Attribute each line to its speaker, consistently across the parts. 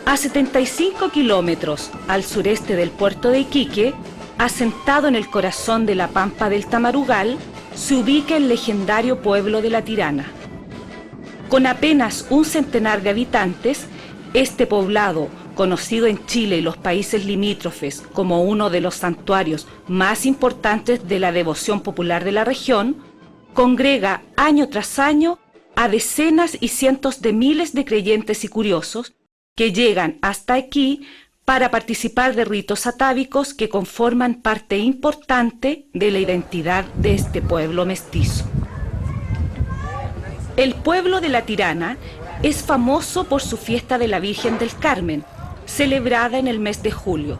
Speaker 1: A 75 kilómetros al sureste del puerto de Iquique, asentado en el corazón de la pampa del Tamarugal, se ubica el legendario pueblo de La Tirana. Con apenas un centenar de habitantes, este poblado, conocido en Chile y los países limítrofes como uno de los santuarios más importantes de la devoción popular de la región, congrega año tras año a decenas y cientos de miles de creyentes y curiosos que llegan hasta aquí para participar de ritos atávicos que conforman parte importante de la identidad de este pueblo mestizo. El pueblo de La Tirana es famoso por su fiesta de la Virgen del Carmen, celebrada en el mes de julio.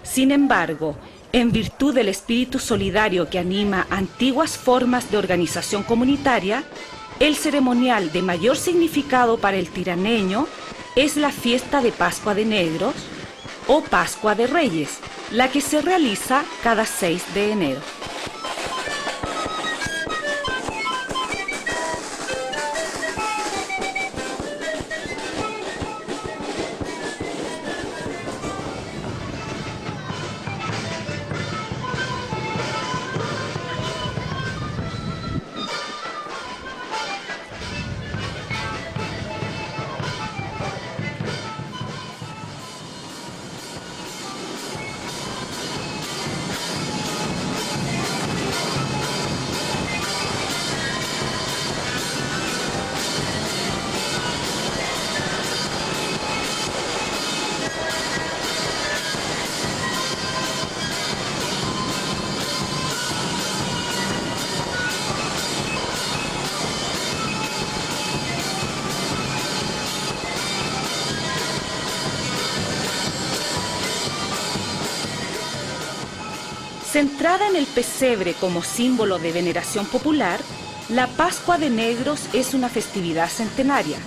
Speaker 1: Sin embargo, en virtud del espíritu solidario que anima antiguas formas de organización comunitaria, el ceremonial de mayor significado para el tiraneño es la fiesta de Pascua de Negros o Pascua de Reyes, la que se realiza cada 6 de enero. Centrada en el pesebre como símbolo de veneración popular, la Pascua de Negros es una festividad centenaria,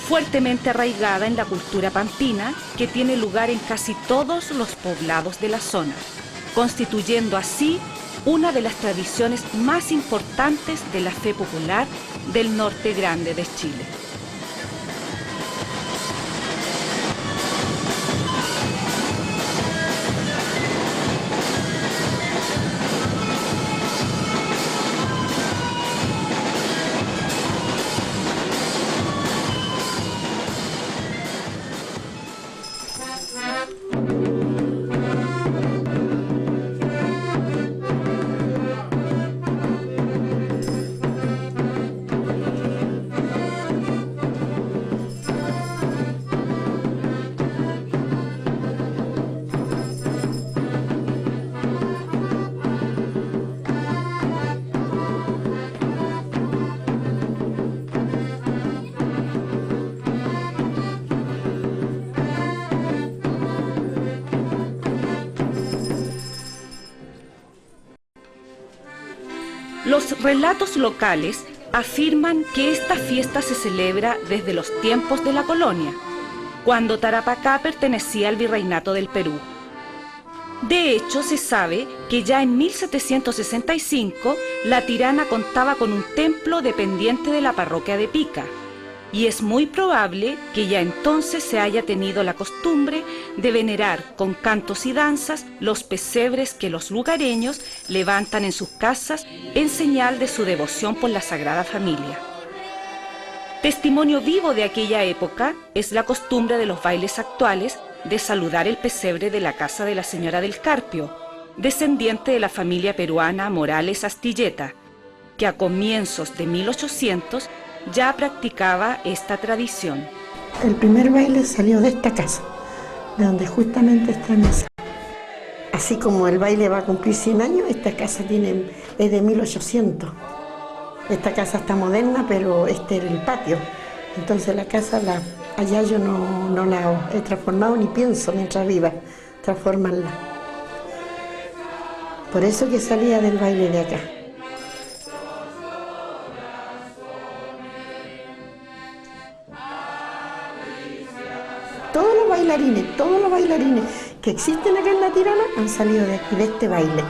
Speaker 1: fuertemente arraigada en la cultura pampina que tiene lugar en casi todos los poblados de la zona, constituyendo así una de las tradiciones más importantes de la fe popular del norte grande de Chile. Los relatos locales afirman que esta fiesta se celebra desde los tiempos de la colonia, cuando Tarapacá pertenecía al Virreinato del Perú. De hecho, se sabe que ya en 1765 La Tirana contaba con un templo dependiente de la parroquia de Pica, y es muy probable que ya entonces se haya tenido la costumbre de venerar con cantos y danzas los pesebres que los lugareños levantan en sus casas en señal de su devoción por la Sagrada Familia. Testimonio vivo de aquella época es la costumbre de los bailes actuales de saludar el pesebre de la casa de la Señora del Carpio, descendiente de la familia peruana Morales Astilleta, que a comienzos de 1800 ya practicaba esta tradición.
Speaker 2: El primer baile salió de esta casa, de donde justamente está en esa. Así como el baile va a cumplir 100 años, esta casa es de 1800. Esta casa está moderna, pero este era el patio. Entonces la casa, allá yo no la he transformado ni pienso mientras viva transformarla. Por eso que salía del baile de acá. todos los bailarines que existen acá en La Tirana han salido de aquí, de este baile.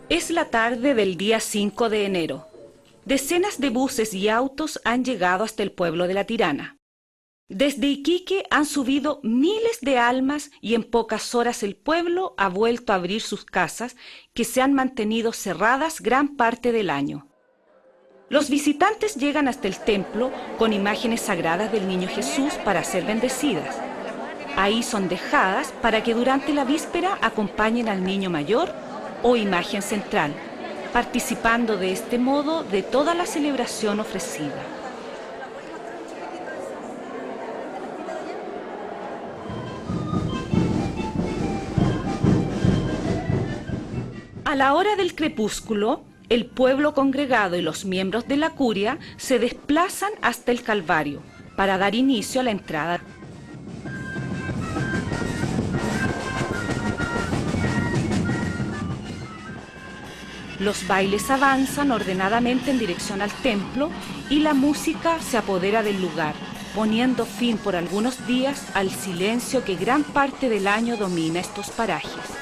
Speaker 1: Es la tarde del día 5 de enero. Decenas de buses y autos han llegado hasta el pueblo de La Tirana. Desde Iquique han subido miles de almas y en pocas horas el pueblo ha vuelto a abrir sus casas, que se han mantenido cerradas gran parte del año. Los visitantes llegan hasta el templo con imágenes sagradas del Niño Jesús para ser bendecidas. Ahí son dejadas para que durante la víspera acompañen al Niño Mayor o imagen central, participando de este modo de toda la celebración ofrecida. A la hora del crepúsculo, el pueblo congregado y los miembros de la curia se desplazan hasta el Calvario para dar inicio a la entrada. Los bailes avanzan ordenadamente en dirección al templo y la música se apodera del lugar, poniendo fin por algunos días al silencio que gran parte del año domina estos parajes.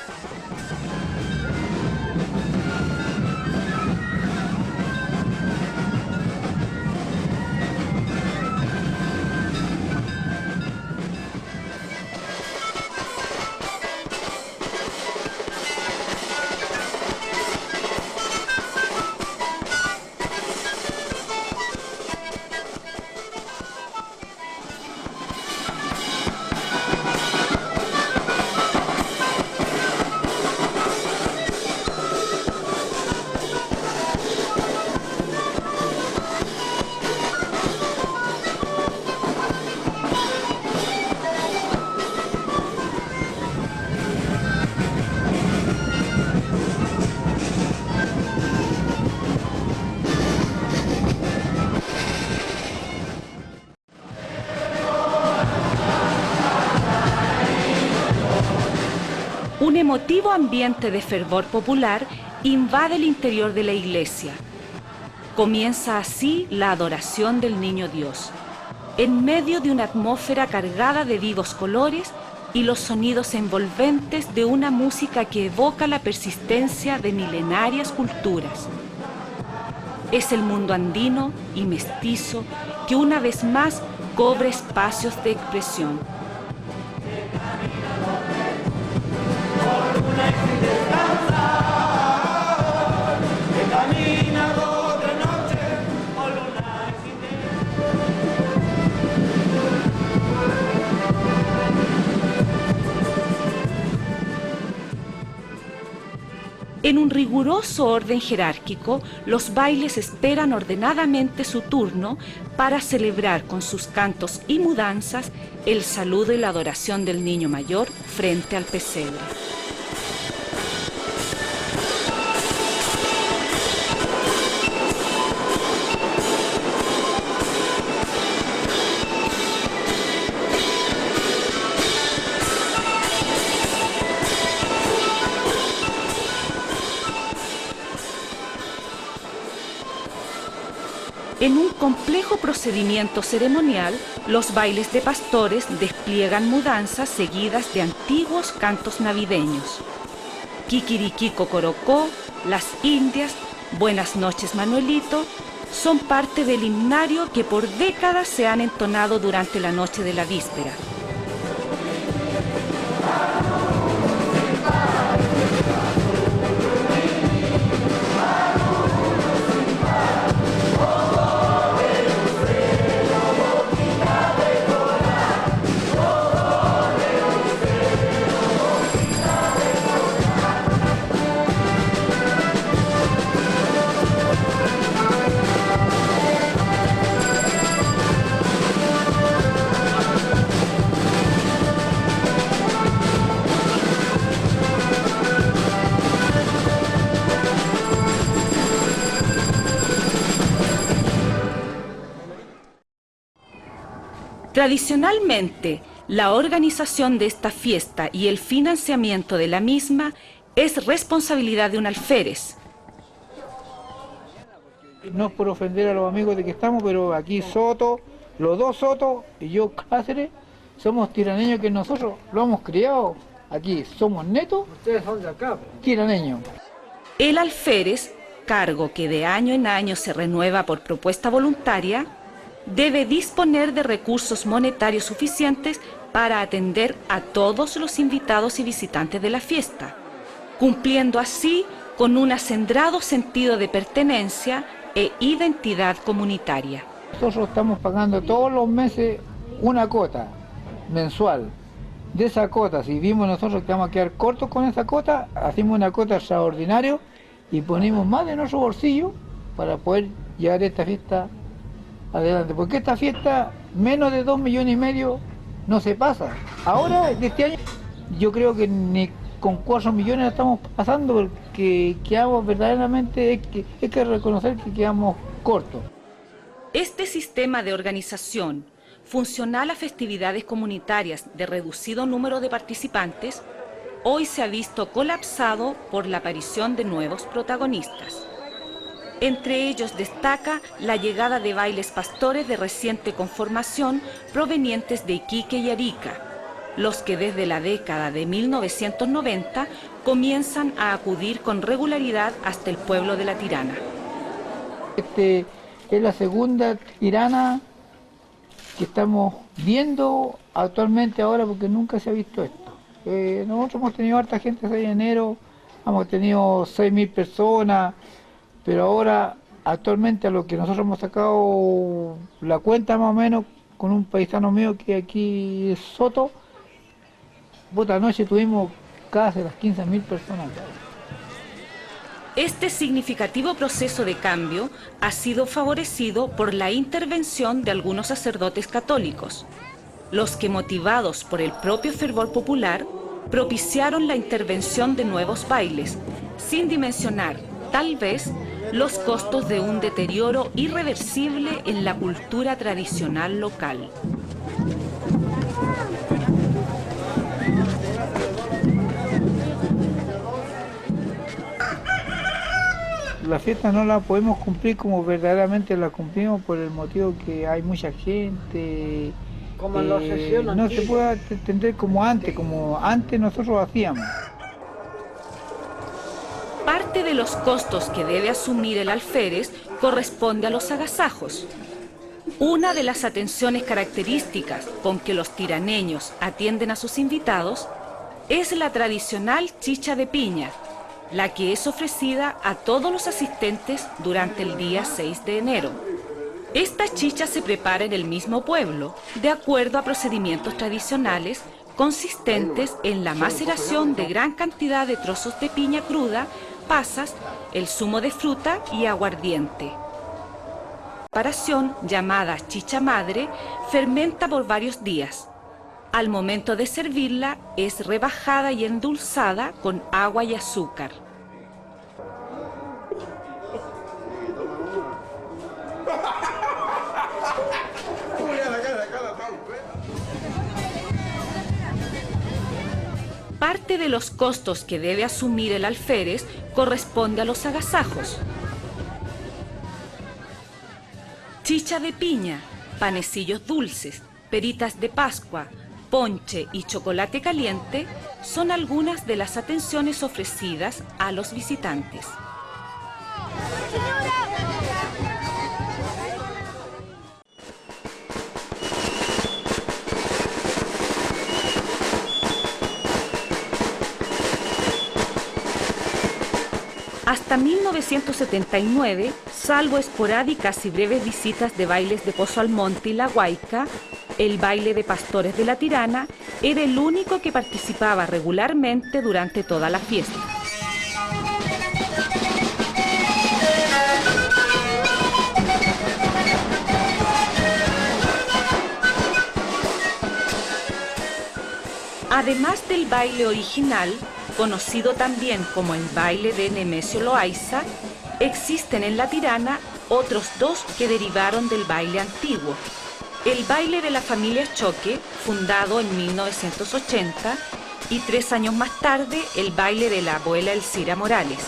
Speaker 1: Un emotivo ambiente de fervor popular invade el interior de la iglesia. Comienza así la adoración del Niño Dios, en medio de una atmósfera cargada de vivos colores y los sonidos envolventes de una música que evoca la persistencia de milenarias culturas. Es el mundo andino y mestizo que una vez más cobra espacios de expresión. En un riguroso orden jerárquico, los bailes esperan ordenadamente su turno para celebrar con sus cantos y mudanzas el saludo y la adoración del Niño Mayor frente al pesebre. En un complejo procedimiento ceremonial, los bailes de pastores despliegan mudanzas seguidas de antiguos cantos navideños. Kikiriki Cocorocó, Las Indias, Buenas noches Manuelito, son parte del himnario que por décadas se han entonado durante la noche de la víspera. Tradicionalmente, la organización de esta fiesta y el financiamiento de la misma es responsabilidad de un alférez.
Speaker 3: No es por ofender a los amigos de que estamos, pero aquí Soto, los dos Soto y yo Cáceres, somos tiraneños que nosotros lo hemos criado. Aquí somos netos. Ustedes son de acá. Tiraneños.
Speaker 1: El alférez, cargo que de año en año se renueva por propuesta voluntaria, debe disponer de recursos monetarios suficientes para atender a todos los invitados y visitantes de la fiesta, cumpliendo así con un acendrado sentido de pertenencia e identidad comunitaria.
Speaker 3: Nosotros estamos pagando todos los meses una cuota mensual. De esa cuota, si vimos nosotros que vamos a quedar cortos con esa cuota, hacemos una cuota extraordinaria y ponemos más de nuestro bolsillo para poder llevar esta fiesta adelante. Porque esta fiesta, menos de 2,5 millones no se pasa. Ahora, de este año, yo creo que ni con 4 millones la estamos pasando, porque quedamos verdaderamente, hay que reconocer que quedamos cortos.
Speaker 1: Este sistema de organización, funcional a festividades comunitarias de reducido número de participantes, hoy se ha visto colapsado por la aparición de nuevos protagonistas. Entre ellos destaca la llegada de bailes pastores de reciente conformación provenientes de Iquique y Arica, los que desde la década de 1990 comienzan a acudir con regularidad hasta el pueblo de La Tirana.
Speaker 3: Es la segunda Tirana que estamos viendo actualmente ahora, porque nunca se ha visto esto. Nosotros hemos tenido harta gente ese enero, hemos tenido 6,000 personas, pero ahora actualmente a lo que nosotros hemos sacado la cuenta más o menos con un paisano mío que aquí es Soto, esta noche tuvimos casi las 15,000 personas.
Speaker 1: Este significativo proceso de cambio ha sido favorecido por la intervención de algunos sacerdotes católicos, los que, motivados por el propio fervor popular, propiciaron la intervención de nuevos bailes, sin dimensionar, tal vez, los costos de un deterioro irreversible en la cultura tradicional local.
Speaker 3: La fiesta no la podemos cumplir como verdaderamente la cumplimos por el motivo que hay mucha gente.
Speaker 4: Como en la sesión
Speaker 3: no se puede atender como antes nosotros hacíamos.
Speaker 1: Parte de los costos que debe asumir el alférez corresponde a los agasajos. Una de las atenciones características con que los tiraneños atienden a sus invitados es la tradicional chicha de piña, la que es ofrecida a todos los asistentes durante el día 6 de enero. Esta chicha se prepara en el mismo pueblo, de acuerdo a procedimientos tradicionales consistentes en la maceración de gran cantidad de trozos de piña cruda, pasas, el zumo de fruta y aguardiente. La preparación, llamada chicha madre, fermenta por varios días. Al momento de servirla, es rebajada y endulzada con agua y azúcar. Parte de los costos que debe asumir el alférez corresponde a los agasajos. Chicha de piña, panecillos dulces, peritas de Pascua, ponche y chocolate caliente son algunas de las atenciones ofrecidas a los visitantes. Hasta 1979, salvo esporádicas y breves visitas de bailes de Pozo Almonte y La Guayca, el baile de pastores de La Tirana era el único que participaba regularmente durante toda la fiesta. Además del baile original, conocido también como el baile de Nemesio Loaiza, existen en La Tirana otros dos que derivaron del baile antiguo, el baile de la familia Choque, fundado en 1980, y 3 años más tarde el baile de la abuela Elcira Morales.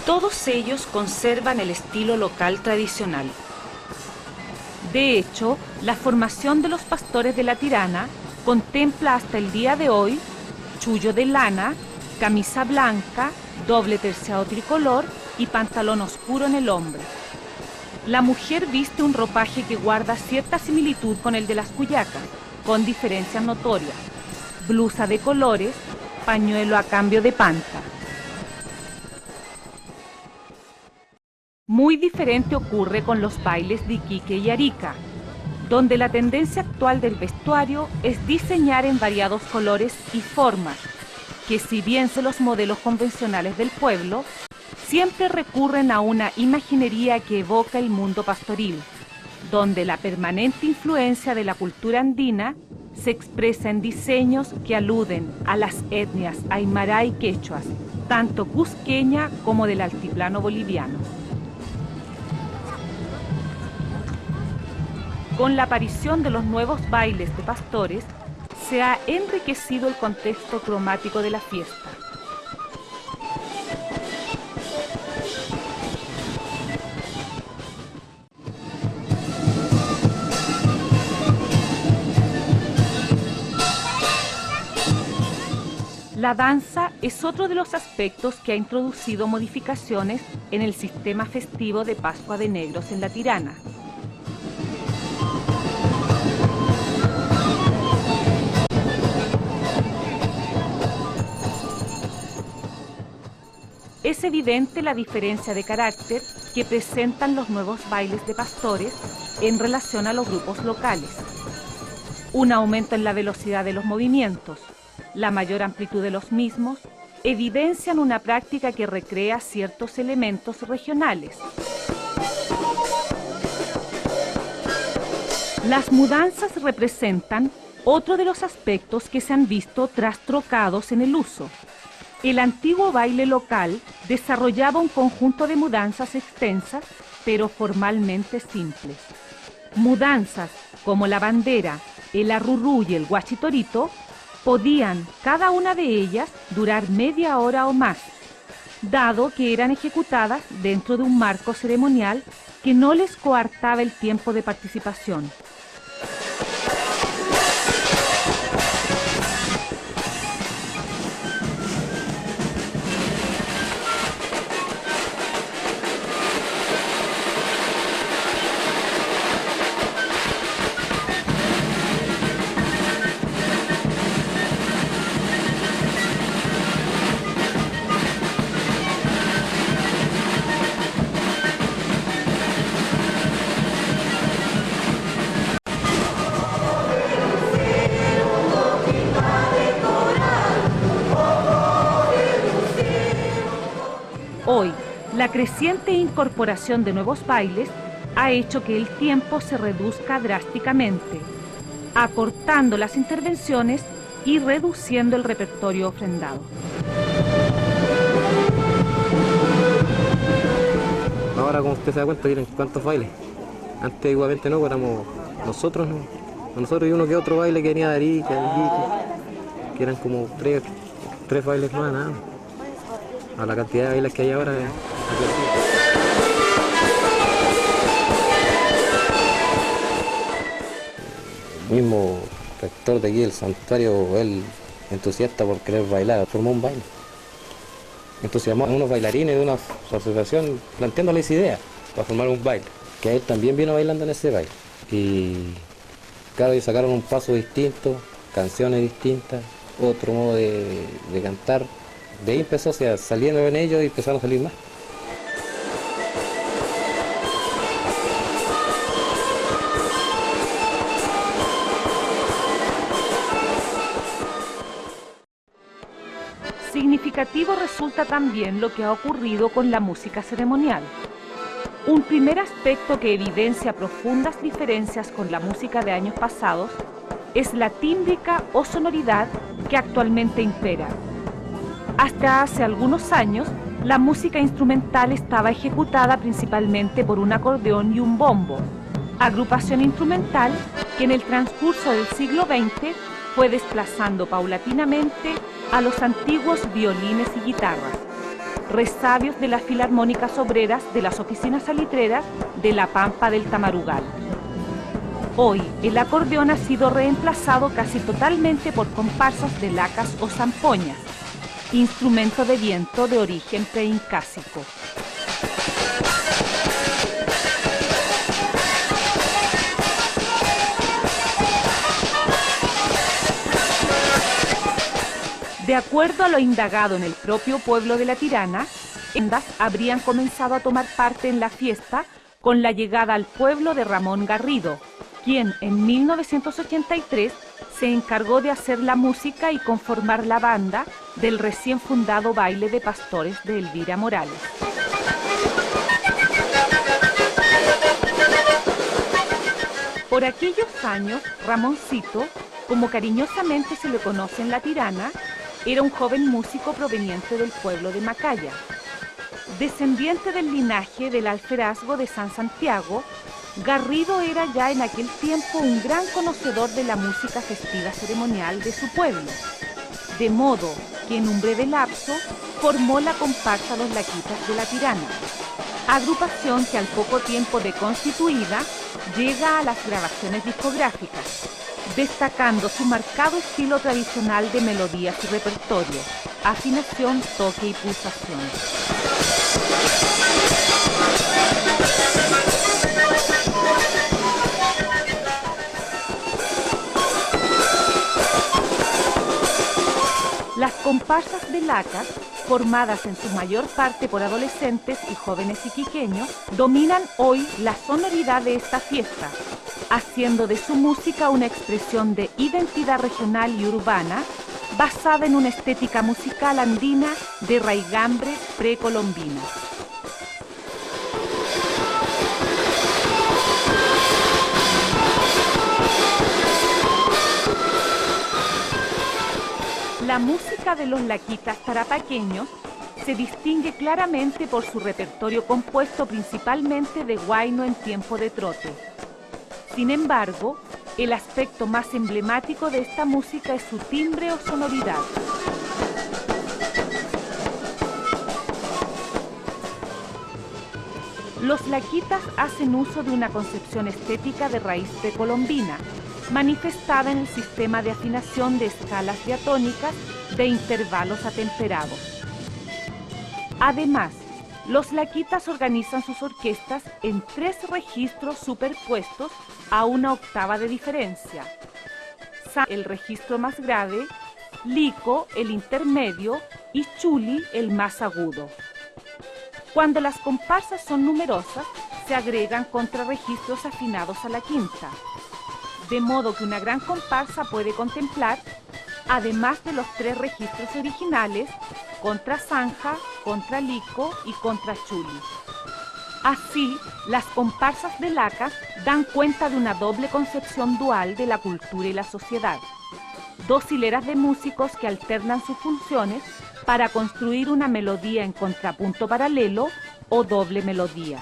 Speaker 1: Todos ellos conservan el estilo local tradicional. De hecho, la formación de los pastores de la Tirana contempla hasta el día de hoy chullo de lana, camisa blanca, doble terciado tricolor y pantalón oscuro en el hombre. La mujer viste un ropaje que guarda cierta similitud con el de las cuyacas, con diferencias notorias: blusa de colores, pañuelo a cambio de panta. Muy diferente ocurre con los bailes de Iquique y Arica, donde la tendencia actual del vestuario es diseñar en variados colores y formas, que si bien son los modelos convencionales del pueblo, siempre recurren a una imaginería que evoca el mundo pastoril, donde la permanente influencia de la cultura andina se expresa en diseños que aluden a las etnias aymara y quechuas, tanto cusqueña como del altiplano boliviano. Con la aparición de los nuevos bailes de pastores, se ha enriquecido el contexto cromático de la fiesta. La danza es otro de los aspectos que ha introducido modificaciones en el sistema festivo de Pascua de Negros en la Tirana. Es evidente la diferencia de carácter que presentan los nuevos bailes de pastores en relación a los grupos locales. Un aumento en la velocidad de los movimientos, la mayor amplitud de los mismos, evidencian una práctica que recrea ciertos elementos regionales. Las mudanzas representan otro de los aspectos que se han visto trastrocados en el uso. El antiguo baile local desarrollaba un conjunto de mudanzas extensas, pero formalmente simples. Mudanzas como la bandera, el arrurú y el guachitorito podían, cada una de ellas, durar media hora o más, dado que eran ejecutadas dentro de un marco ceremonial que no les coartaba el tiempo de participación. Hoy, la creciente incorporación de nuevos bailes ha hecho que el tiempo se reduzca drásticamente, acortando las intervenciones y reduciendo el repertorio ofrendado.
Speaker 5: Ahora, como usted se da cuenta, tienen cuántos bailes. Antes igualmente no, éramos nosotros, ¿no? Nosotros y uno que otro baile que venía de Arica, de Iquique, que eran como tres bailes más, nada. A la cantidad de bailes que hay ahora. El mismo rector de aquí del santuario, él entusiasta por querer bailar, formó un baile. Entusiasmó a unos bailarines de una asociación planteándoles ideas para formar un baile, que él también vino bailando en ese baile. Y claro, y sacaron un paso distinto, canciones distintas, otro modo de cantar. De ahí empezó, saliendo en ellos y empezaron a salir más.
Speaker 1: Significativo resulta también lo que ha ocurrido con la música ceremonial. Un primer aspecto que evidencia profundas diferencias con la música de años pasados es la tímbrica o sonoridad que actualmente impera. Hasta hace algunos años, la música instrumental estaba ejecutada principalmente por un acordeón y un bombo, agrupación instrumental que en el transcurso del siglo XX fue desplazando paulatinamente a los antiguos violines y guitarras, resabios de las filarmónicas obreras de las oficinas salitreras de la Pampa del Tamarugal. Hoy, el acordeón ha sido reemplazado casi totalmente por comparsas de lacas o zampoñas, instrumento de viento de origen preincásico. De acuerdo a lo indagado en el propio pueblo de La Tirana, bandas habrían comenzado a tomar parte en la fiesta con la llegada al pueblo de Ramón Garrido, quien en 1983 se encargó de hacer la música y conformar la banda del recién fundado Baile de Pastores de Elvira Morales. Por aquellos años, Ramoncito, como cariñosamente se le conoce en La Tirana, era un joven músico proveniente del pueblo de Macaya. Descendiente del linaje del alferazgo de San Santiago, Garrido era ya en aquel tiempo un gran conocedor de la música festiva ceremonial de su pueblo, de modo que en un breve lapso formó la comparsa Los Laquitas de La Tirana, agrupación que al poco tiempo de constituida llega a las grabaciones discográficas, destacando su marcado estilo tradicional de melodías y repertorio, afinación, toque y pulsación. Las comparsas de lacas, formadas en su mayor parte por adolescentes y jóvenes iquiqueños, dominan hoy la sonoridad de esta fiesta, haciendo de su música una expresión de identidad regional y urbana, basada en una estética musical andina de raigambre precolombina. La música de los laquitas tarapaqueños se distingue claramente por su repertorio compuesto principalmente de huayno en tiempo de trote. Sin embargo, el aspecto más emblemático de esta música es su timbre o sonoridad. Los laquitas hacen uso de una concepción estética de raíz precolombina, manifestada en el sistema de afinación de escalas diatónicas de intervalos atemperados. Además, los laquitas organizan sus orquestas en 3 registros superpuestos a una octava de diferencia. Sa, el registro más grave, lico, el intermedio y chuli, el más agudo. Cuando las comparsas son numerosas, se agregan contrarregistros afinados a la quinta, de modo que una gran comparsa puede contemplar, además de los 3 registros originales, contrazanja, contralico y contrachuli. Así, las comparsas de lacas dan cuenta de una doble concepción dual de la cultura y la sociedad. 2 hileras de músicos que alternan sus funciones para construir una melodía en contrapunto paralelo o doble melodía.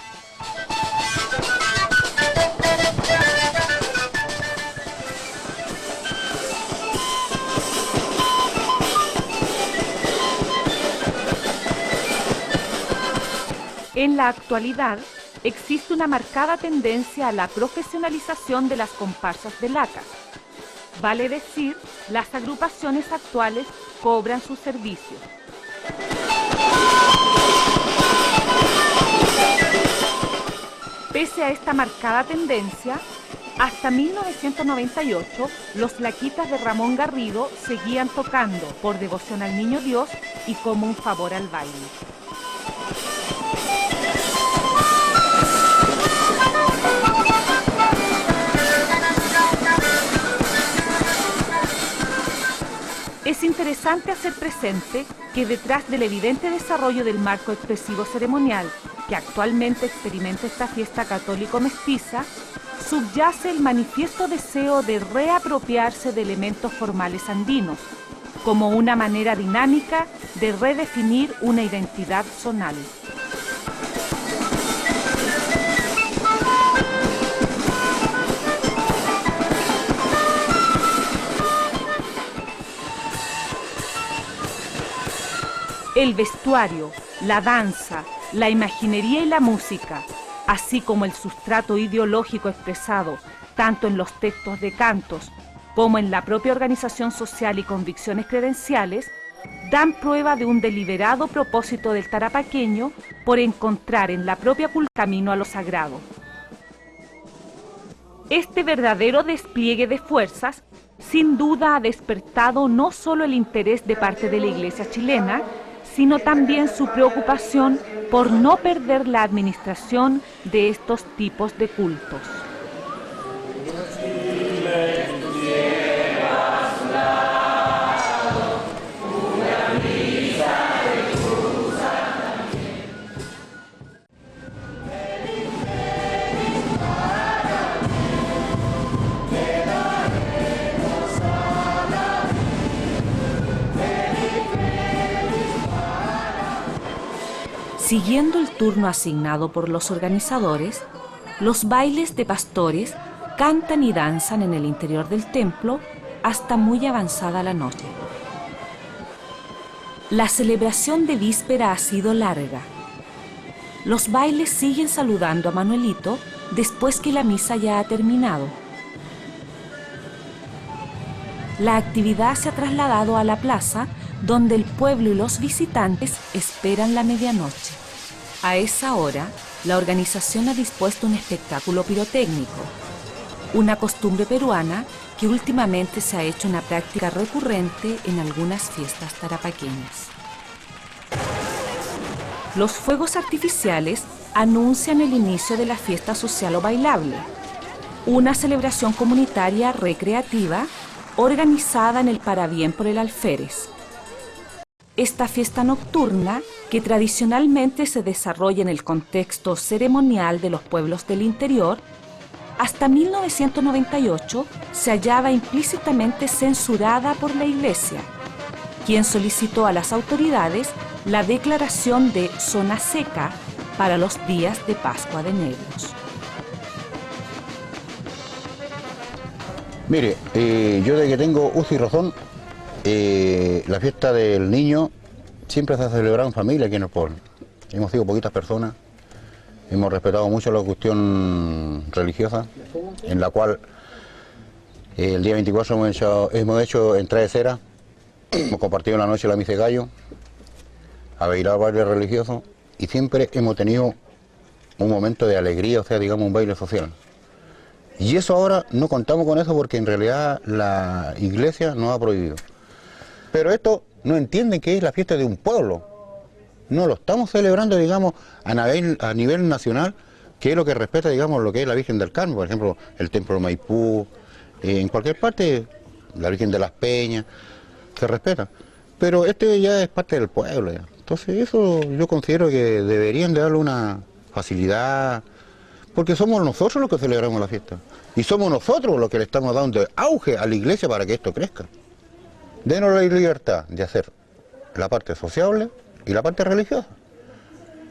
Speaker 1: En la actualidad, existe una marcada tendencia a la profesionalización de las comparsas de lacas. Vale decir, las agrupaciones actuales cobran sus servicios. Pese a esta marcada tendencia, hasta 1998, los laquitas de Ramón Garrido seguían tocando por devoción al Niño Dios y como un favor al baile. Es interesante hacer presente que detrás del evidente desarrollo del marco expresivo ceremonial que actualmente experimenta esta fiesta católico mestiza, subyace el manifiesto deseo de reapropiarse de elementos formales andinos, como una manera dinámica de redefinir una identidad zonal. El vestuario, la danza, la imaginería y la música, así como el sustrato ideológico expresado tanto en los textos de cantos como en la propia organización social y convicciones credenciales, dan prueba de un deliberado propósito del tarapaqueño por encontrar en la propia cultura camino a lo sagrado. Este verdadero despliegue de fuerzas sin duda ha despertado no solo el interés de parte de la Iglesia chilena, sino también su preocupación por no perder la administración de estos tipos de cultos. Siguiendo el turno asignado por los organizadores, los bailes de pastores cantan y danzan en el interior del templo hasta muy avanzada la noche. La celebración de víspera ha sido larga. Los bailes siguen saludando a Manuelito después que la misa ya ha terminado. La actividad se ha trasladado a la plaza, donde el pueblo y los visitantes esperan la medianoche. A esa hora, la organización ha dispuesto un espectáculo pirotécnico, una costumbre peruana que últimamente se ha hecho una práctica recurrente en algunas fiestas tarapaqueñas. Los fuegos artificiales anuncian el inicio de la fiesta social o bailable, una celebración comunitaria recreativa organizada en el Parabién por el Alférez. Esta fiesta nocturna, que tradicionalmente se desarrolla en el contexto ceremonial de los pueblos del interior, hasta 1998 se hallaba implícitamente censurada por la Iglesia, quien solicitó a las autoridades la declaración de zona seca para los días de Pascua de Negros.
Speaker 6: Mire, yo desde que tengo uso y razón, la fiesta del niño siempre se ha celebrado en familia aquí en el pueblo. Hemos sido poquitas personas, hemos respetado mucho la cuestión religiosa, en la cual el día 24 hemos hecho entrada de cera, hemos compartido la noche la misa de gallo, a bailar baile religioso, y siempre hemos tenido un momento de alegría, o sea, digamos un baile social. Y eso ahora no contamos con eso porque en realidad la Iglesia nos ha prohibido. Pero esto no entienden que es la fiesta de un pueblo. No lo estamos celebrando, digamos, a nivel nacional, que es lo que respeta, digamos, lo que es la Virgen del Carmen, por ejemplo, el Templo de Maipú, en cualquier parte, la Virgen de las Peñas, se respeta. Pero este ya es parte del pueblo, ya. Entonces eso yo considero que deberían de darle una facilidad, porque somos nosotros los que celebramos la fiesta. Y somos nosotros los que le estamos dando auge a la Iglesia para que esto crezca. Denos la libertad de hacer la parte sociable y la parte religiosa.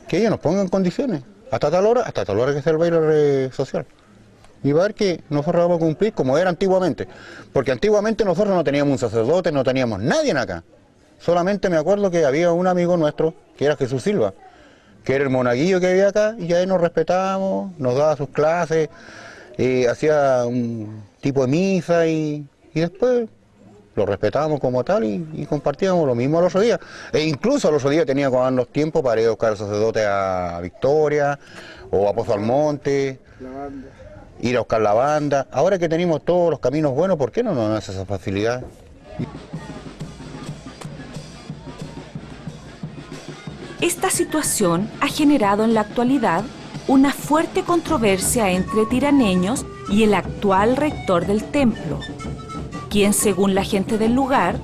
Speaker 6: Que ellos nos pongan condiciones. Hasta tal hora que sea el baile social. Y va a ver que nosotros vamos a cumplir como era antiguamente. Porque antiguamente nosotros no teníamos un sacerdote, no teníamos nadie acá. Solamente me acuerdo que había un amigo nuestro, que era Jesús Silva, que era el monaguillo que había acá, y ya nos respetábamos, nos daba sus clases, hacía un tipo de misa y después lo respetábamos como tal y compartíamos lo mismo al otro día. E incluso al otro día tenía que darnos tiempo para ir a buscar al sacerdote a Victoria o a Pozo Almonte, ir a buscar la banda. Ahora que tenemos todos los caminos buenos, ¿por qué no nos dan esa facilidad?
Speaker 1: Esta situación ha generado en la actualidad una fuerte controversia entre tiraneños y el actual rector del templo, quien, según la gente del lugar,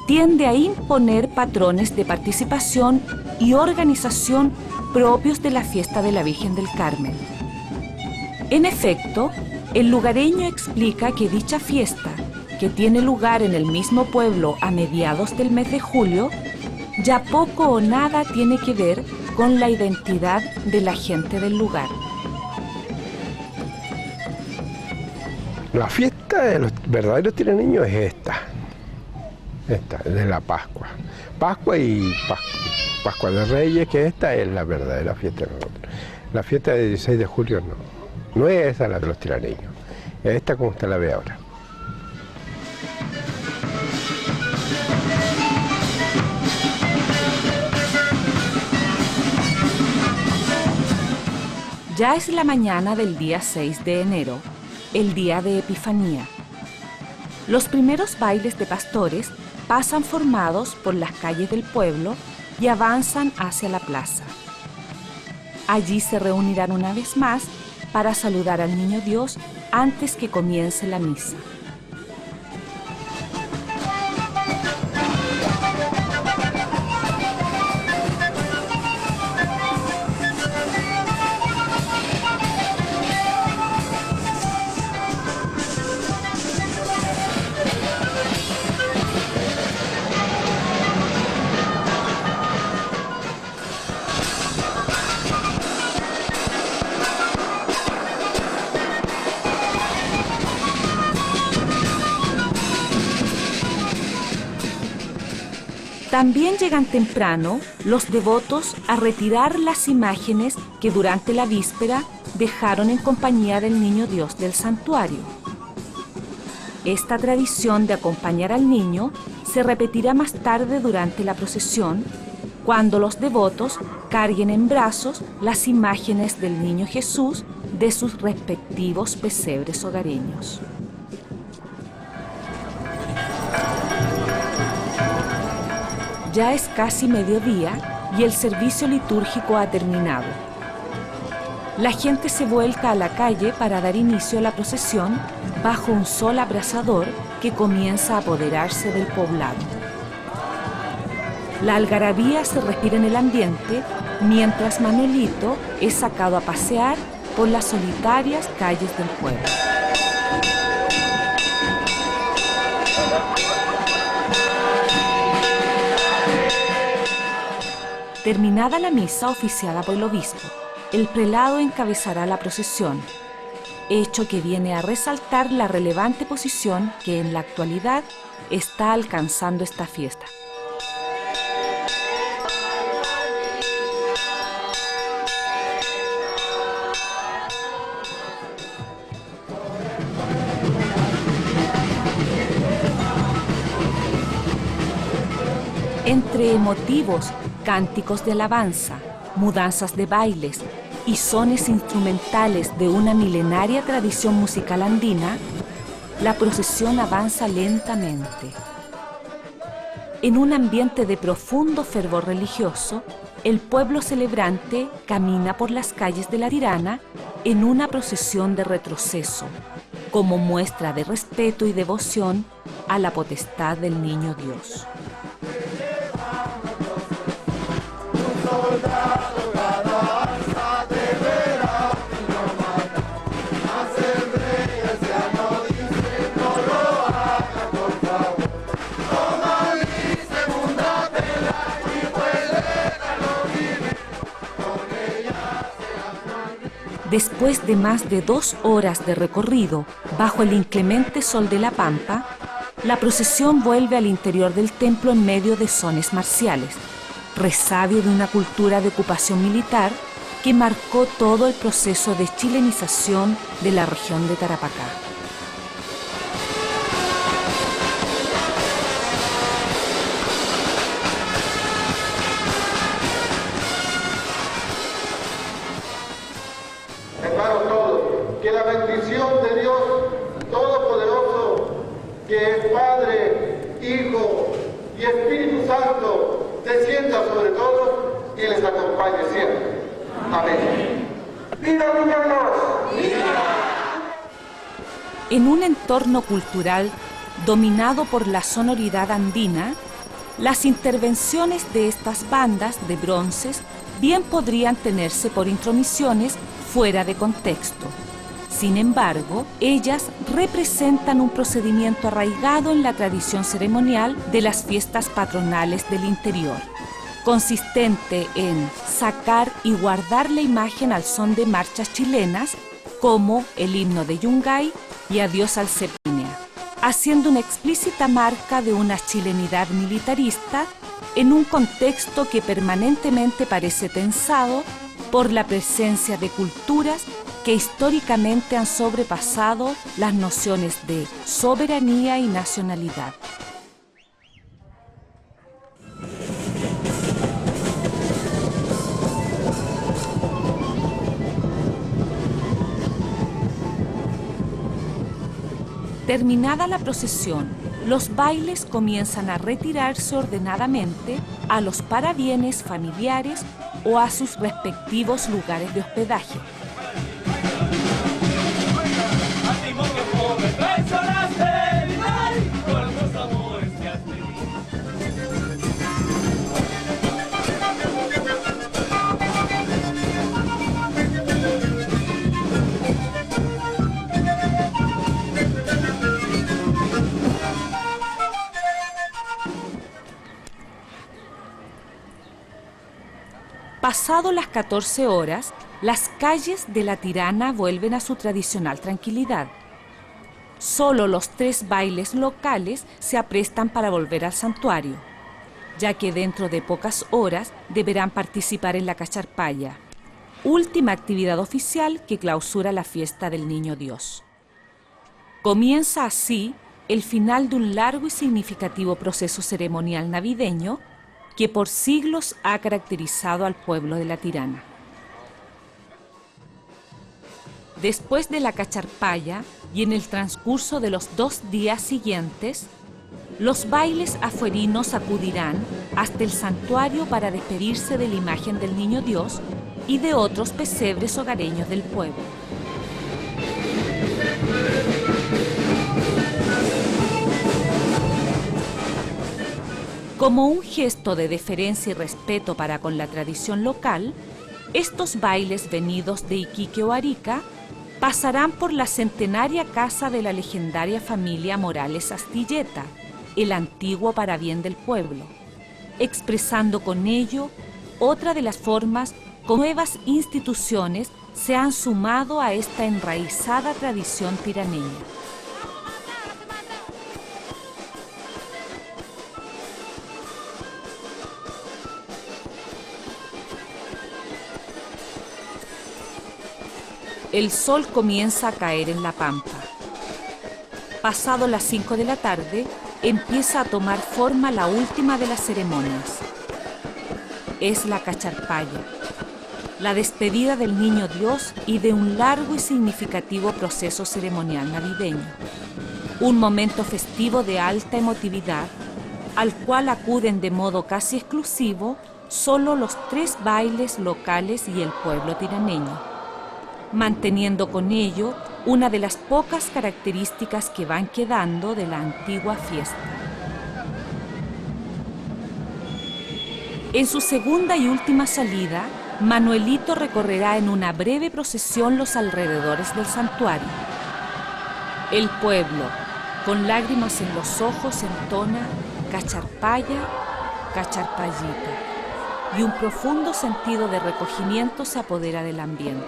Speaker 1: tiende a imponer patrones de participación y organización propios de la fiesta de la Virgen del Carmen. En efecto, el lugareño explica que dicha fiesta, que tiene lugar en el mismo pueblo a mediados del mes de julio, ya poco o nada tiene que ver con la identidad de la gente del lugar.
Speaker 7: La fiesta de los verdaderos tiraneños es esta de la Pascua. Pascua y Pascua. Pascua de Reyes, que esta es la verdadera fiesta de nosotros. La fiesta del 16 de julio no es esa la de los tiraneños, es esta como usted la ve ahora.
Speaker 1: Ya es la mañana del día 6 de enero, el día de Epifanía. Los primeros bailes de pastores pasan formados por las calles del pueblo y avanzan hacia la plaza. Allí se reunirán una vez más para saludar al Niño Dios antes que comience la misa. También llegan temprano los devotos a retirar las imágenes que durante la víspera dejaron en compañía del Niño Dios del santuario. Esta tradición de acompañar al niño se repetirá más tarde durante la procesión, cuando los devotos carguen en brazos las imágenes del Niño Jesús de sus respectivos pesebres hogareños. Ya es casi mediodía y el servicio litúrgico ha terminado. La gente se vuelca a la calle para dar inicio a la procesión bajo un sol abrasador que comienza a apoderarse del poblado. La algarabía se respira en el ambiente mientras Manuelito es sacado a pasear por las solitarias calles del pueblo. Terminada la misa oficiada por el obispo, el prelado encabezará la procesión, hecho que viene a resaltar la relevante posición que en la actualidad está alcanzando esta fiesta. Entre emotivos cánticos de alabanza, mudanzas de bailes y sones instrumentales de una milenaria tradición musical andina, la procesión avanza lentamente. En un ambiente de profundo fervor religioso, el pueblo celebrante camina por las calles de La Tirana en una procesión de retroceso, como muestra de respeto y devoción a la potestad del Niño Dios. Después de más de 2 horas de recorrido bajo el inclemente sol de la Pampa, la procesión vuelve al interior del templo en medio de sones marciales, resabio de una cultura de ocupación militar que marcó todo el proceso de chilenización de la región de Tarapacá.
Speaker 8: Hermanos todos, que la bendición de Dios Todopoderoso, que es Padre, Hijo y Espíritu Santo, descienda sobre todos y les acompañe siempre. Amén. ¡Viva Niño Dios! ¡Viva!
Speaker 1: En un entorno cultural dominado por la sonoridad andina, las intervenciones de estas bandas de bronces bien podrían tenerse por intromisiones fuera de contexto. Sin embargo, ellas representan un procedimiento arraigado en la tradición ceremonial de las fiestas patronales del interior, consistente en sacar y guardar la imagen al son de marchas chilenas como el himno de Yungay y Adiós al Cepínea, haciendo una explícita marca de una chilenidad militarista en un contexto que permanentemente parece tensado por la presencia de culturas que históricamente han sobrepasado las nociones de soberanía y nacionalidad. Terminada la procesión, los bailes comienzan a retirarse ordenadamente a los parabienes familiares o a sus respectivos lugares de hospedaje. Pasado las 14 horas, las calles de La Tirana vuelven a su tradicional tranquilidad. Solo los 3 bailes locales se aprestan para volver al santuario, ya que dentro de pocas horas deberán participar en la cacharpaya, última actividad oficial que clausura la fiesta del Niño Dios. Comienza así el final de un largo y significativo proceso ceremonial navideño que por siglos ha caracterizado al pueblo de La Tirana. Después de la cacharpaya y en el transcurso de los 2 días siguientes, los bailes afuerinos acudirán hasta el santuario para despedirse de la imagen del Niño Dios y de otros pesebres hogareños del pueblo. Como un gesto de deferencia y respeto para con la tradición local, estos bailes venidos de Iquique o Arica pasarán por la centenaria casa de la legendaria familia Morales Astilleta, el antiguo parabién del pueblo, expresando con ello otra de las formas como nuevas instituciones se han sumado a esta enraizada tradición tiraneña. El sol comienza a caer en la pampa. Pasado las 5 de la tarde, empieza a tomar forma la última de las ceremonias. Es la cacharpaya, la despedida del Niño Dios y de un largo y significativo proceso ceremonial navideño. Un momento festivo de alta emotividad, al cual acuden de modo casi exclusivo solo los 3 bailes locales y el pueblo tiraneño, manteniendo con ello una de las pocas características que van quedando de la antigua fiesta. En su segunda y última salida, Manuelito recorrerá en una breve procesión los alrededores del santuario. El pueblo, con lágrimas en los ojos, entona cacharpaya, cacharpayita, y un profundo sentido de recogimiento se apodera del ambiente.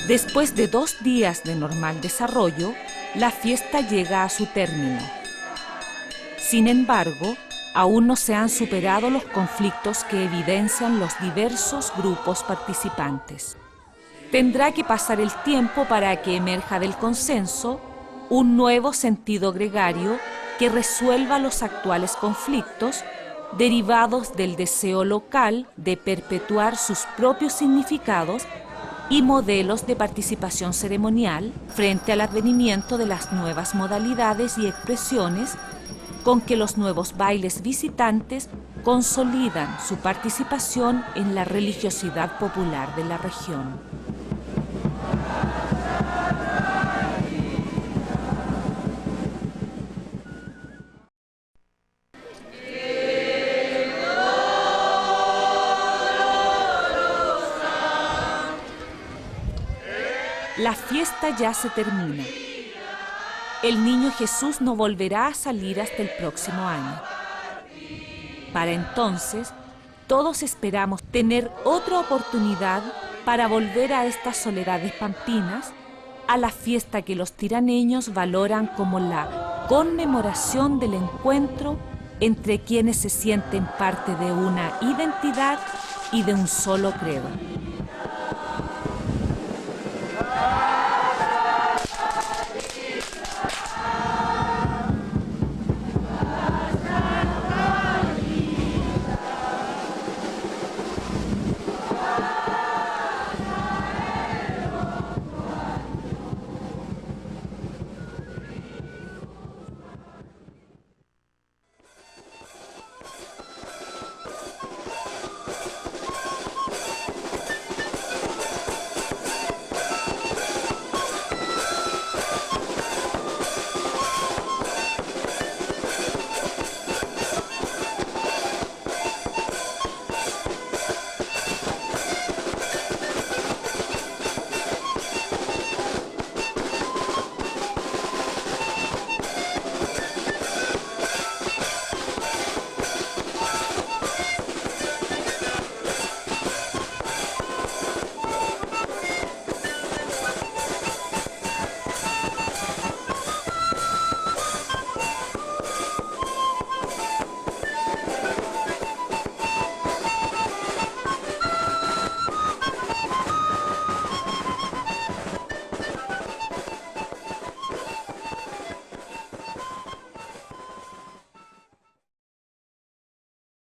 Speaker 1: Después de 2 días de normal desarrollo, la fiesta llega a su término. Sin embargo, aún no se han superado los conflictos que evidencian los diversos grupos participantes. Tendrá que pasar el tiempo para que emerja del consenso un nuevo sentido gregario que resuelva los actuales conflictos derivados del deseo local de perpetuar sus propios significados y modelos de participación ceremonial frente al advenimiento de las nuevas modalidades y expresiones con que los nuevos bailes visitantes consolidan su participación en la religiosidad popular de la región. la fiesta ya se termina. El niño Jesús no volverá a salir hasta el próximo año. Para entonces, todos esperamos tener otra oportunidad para volver a estas soledades pampinas, a la fiesta que los tiraneños valoran como la conmemoración del encuentro entre quienes se sienten parte de una identidad y de un solo credo.